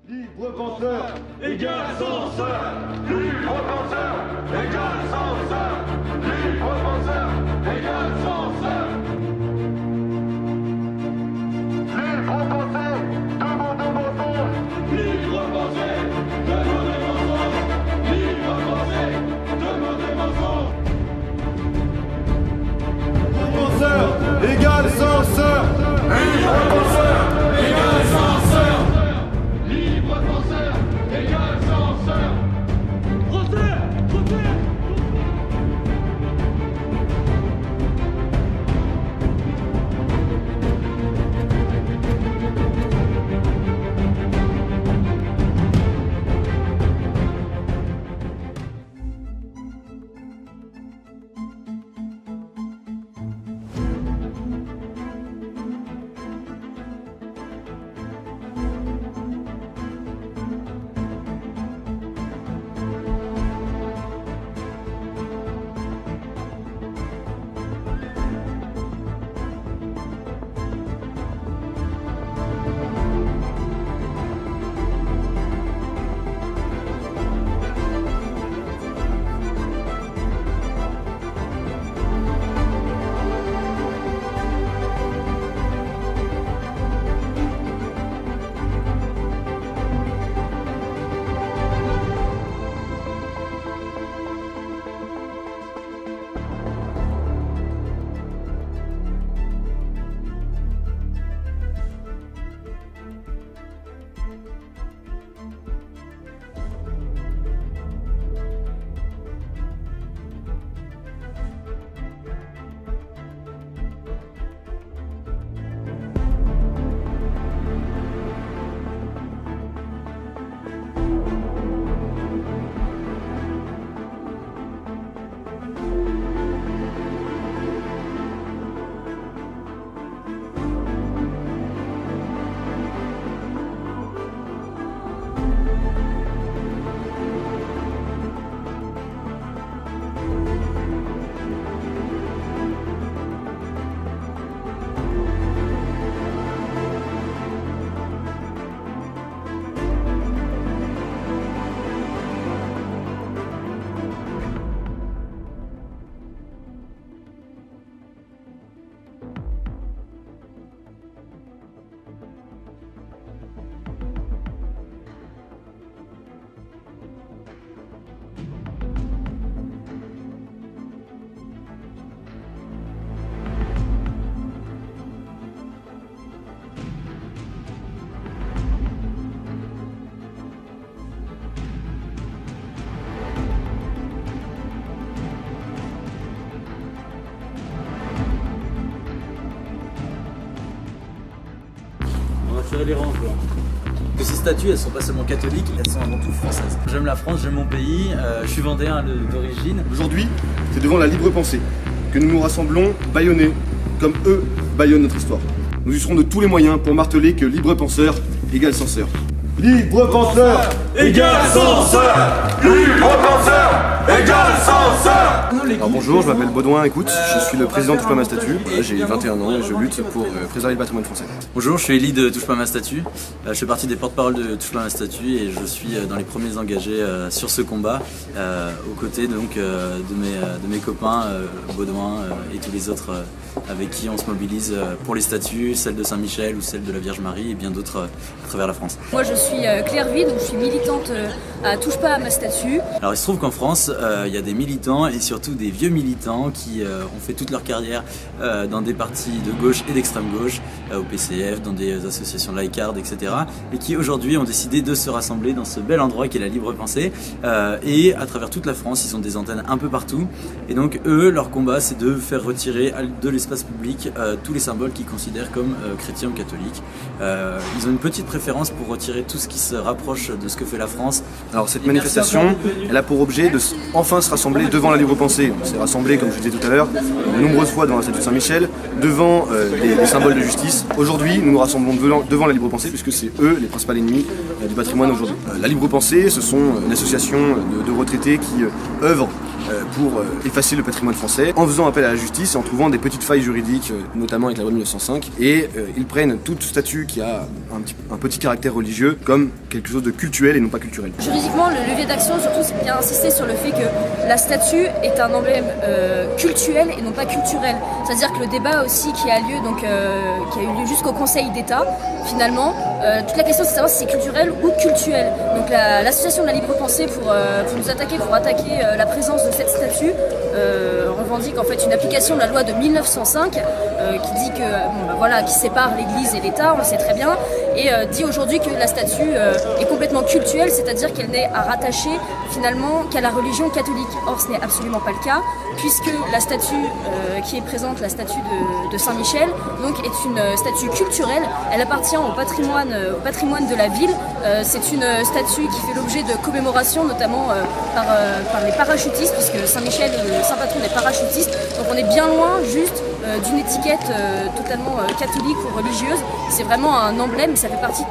Libre penseur égale censeur. Libre penseur égale censeur. Libre penseur égale censeur. Libre penseur, devant des mensonges. Libre penseur, devant des mensonges. Libre penseur, devant des mensonges. Libre penseur égale censeur. Libre penseur égale censeur. Libre penseur égale censeur. Procès, procès. Les rangs, quoi. Que ces statues, elles sont pas seulement catholiques, elles sont avant tout françaises. J'aime la France, j'aime mon pays, je suis vendéen d'origine. Aujourd'hui, c'est devant la libre pensée que nous nous rassemblons bâillonnés, comme eux bâillonnent notre histoire. Nous userons de tous les moyens pour marteler que libre penseur égale censeur. Libre penseur égale censeur. Libre penseur égale censeur. Alors bonjour, je m'appelle Baudouin, écoute, je suis le président de Touche pas ma statue, j'ai 21 ans et je lutte pour préserver le patrimoine français. Bonjour, je suis Élie de Touche pas ma statue, je fais partie des porte-parole de Touche pas ma statue et je suis dans les premiers engagés sur ce combat, aux côtés donc de mes copains Baudouin et tous les autres avec qui on se mobilise pour les statues, celle de Saint-Michel ou celle de la Vierge Marie et bien d'autres à travers la France. Moi je suis Claire Vie, donc je suis militante à Touche pas à ma statue. Alors il se trouve qu'en France, il y a des militants et surtout des vieux militants qui ont fait toute leur carrière dans des partis de gauche et d'extrême gauche, au PCF, dans des associations laïcardes, etc. et qui aujourd'hui ont décidé de se rassembler dans ce bel endroit qui est la Libre Pensée et à travers toute la France, ils ont des antennes un peu partout et donc eux, leur combat c'est de faire retirer de l'espace public tous les symboles qu'ils considèrent comme chrétiens ou catholiques. Ils ont une petite préférence pour retirer tout ce qui se rapproche de ce que fait la France. Alors cette manifestation, elle a pour objet de enfin se rassembler devant la Libre Pensée. On s'est rassemblé, comme je disais tout à l'heure, de nombreuses fois devant la statue de Saint-Michel, devant les symboles de justice. Aujourd'hui, nous nous rassemblons devant la Libre Pensée, puisque c'est eux les principaux ennemis du patrimoine aujourd'hui. La Libre Pensée, ce sont une association de retraités qui œuvrent pour effacer le patrimoine français, en faisant appel à la justice et en trouvant des petites failles juridiques, notamment avec la loi de 1905, et ils prennent toute statue qui a un petit caractère religieux comme quelque chose de cultuel et non pas culturel. Juridiquement, le levier d'action, surtout, c'est bien insister sur le fait que la statue est un emblème cultuel et non pas culturel. C'est-à-dire que le débat aussi qui a lieu, donc, qui a eu lieu jusqu'au Conseil d'État, finalement, toute la question c'est de savoir si c'est culturel ou cultuel. Donc l'association de la libre pensée pour nous attaquer, pour attaquer la présence de cette statue, revendique en fait une application de la loi de 1905 qui dit que voilà, qui sépare l'Église et l'État, on le sait très bien, et dit aujourd'hui que la statue est complètement cultuelle, c'est-à-dire qu'elle n'est à rattacher finalement qu'à la religion catholique. Or ce n'est absolument pas le cas, puisque la statue qui est présente, la statue de Saint-Michel, donc est une statue culturelle. Elle appartient au patrimoine de la ville. C'est une statue qui fait l'objet de commémorations, notamment par les parachutistes, puisque Saint-Michel est le saint patron des parachutistes. Donc on est bien loin juste d'une étiquette totalement catholique ou religieuse. C'est vraiment un emblème, ça fait partie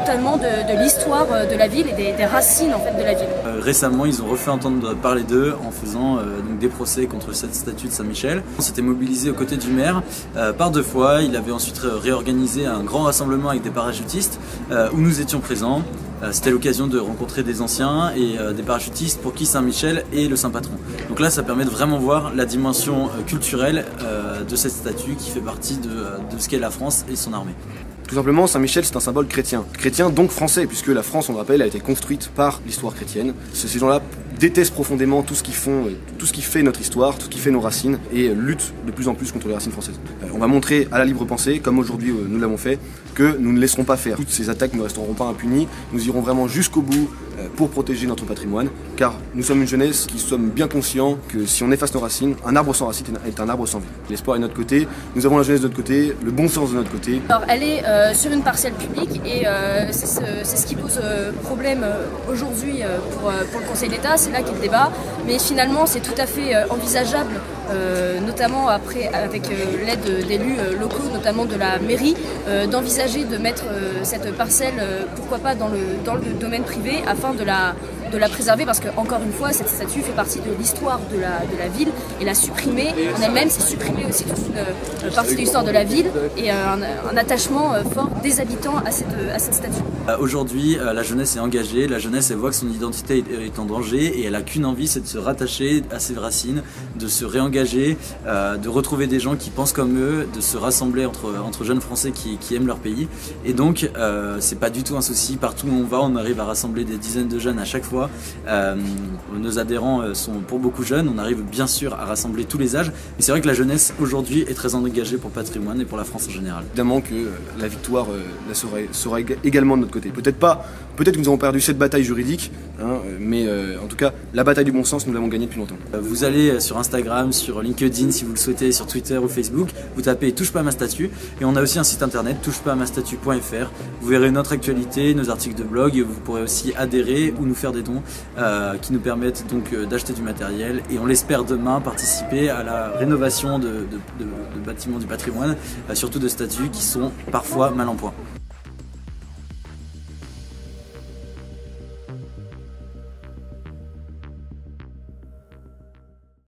totalement de l'histoire de la ville et des racines en fait de la ville. Récemment, ils ont refait entendre parler d'eux en faisant donc des procès contre cette statue de Saint-Michel. On s'était mobilisé aux côtés du maire par 2 fois. Il avait ensuite réorganisé un grand rassemblement avec des parachutistes où nous étions présents. C'était l'occasion de rencontrer des anciens et des parachutistes pour qui Saint-Michel est le saint patron. Donc là, ça permet de vraiment voir la dimension culturelle de cette statue qui fait partie de ce qu'est la France et son armée. Tout simplement, Saint-Michel, c'est un symbole chrétien. Chrétien, donc français, puisque la France, on le rappelle, a été construite par l'histoire chrétienne. Ces gens-là détestent profondément tout ce qui fait notre histoire, tout ce qui fait nos racines, et luttent de plus en plus contre les racines françaises. On va montrer à la libre pensée, comme aujourd'hui nous l'avons fait, que nous ne laisserons pas faire. Toutes ces attaques ne resteront pas impunies. Nous irons vraiment jusqu'au bout pour protéger notre patrimoine, car nous sommes une jeunesse qui sommes bien conscients que si on efface nos racines, un arbre sans racines est un arbre sans vie. L'espoir est de notre côté, nous avons la jeunesse de notre côté, le bon sens de notre côté. Alors elle est sur une parcelle publique et c'est ce qui pose problème aujourd'hui pour le Conseil d'État, c'est là qu'est le débat, mais finalement c'est tout à fait envisageable, notamment après avec l'aide d'élus locaux, notamment de la mairie, d'envisager de mettre cette parcelle, pourquoi pas dans le domaine privé, afin de la préserver, parce que encore une fois cette statue fait partie de l'histoire de la ville, et la supprimer en elle-même, c'est supprimer aussi toute une partie de l'histoire de la ville et un attachement fort des habitants à cette statue. Aujourd'hui, la jeunesse est engagée, la jeunesse elle voit que son identité est en danger et elle a qu'une envie, c'est de se rattacher à ses racines, de se réengager, de retrouver des gens qui pensent comme eux, de se rassembler entre jeunes Français qui aiment leur pays. Et donc c'est pas du tout un souci, partout où on va on arrive à rassembler des dizaines de jeunes à chaque fois. Nos adhérents sont pour beaucoup jeunes, on arrive bien sûr à rassembler tous les âges, mais c'est vrai que la jeunesse aujourd'hui est très engagée pour le patrimoine et pour la France en général. Évidemment que la victoire sera également de notre côté. Peut-être que nous avons perdu cette bataille juridique, hein, mais en tout cas la bataille du bon sens nous l'avons gagnée depuis longtemps. Vous allez sur Instagram, sur LinkedIn si vous le souhaitez, sur Twitter ou Facebook, vous tapez touche pas à ma statue, et on a aussi un site internet touchepasamatstatue.fr. Vous verrez notre actualité, nos articles de blog, et vous pourrez aussi adhérer ou nous faire des dons qui nous permettent donc d'acheter du matériel, et on l'espère demain participer à la rénovation de bâtiments du patrimoine, surtout de statues qui sont parfois mal en point.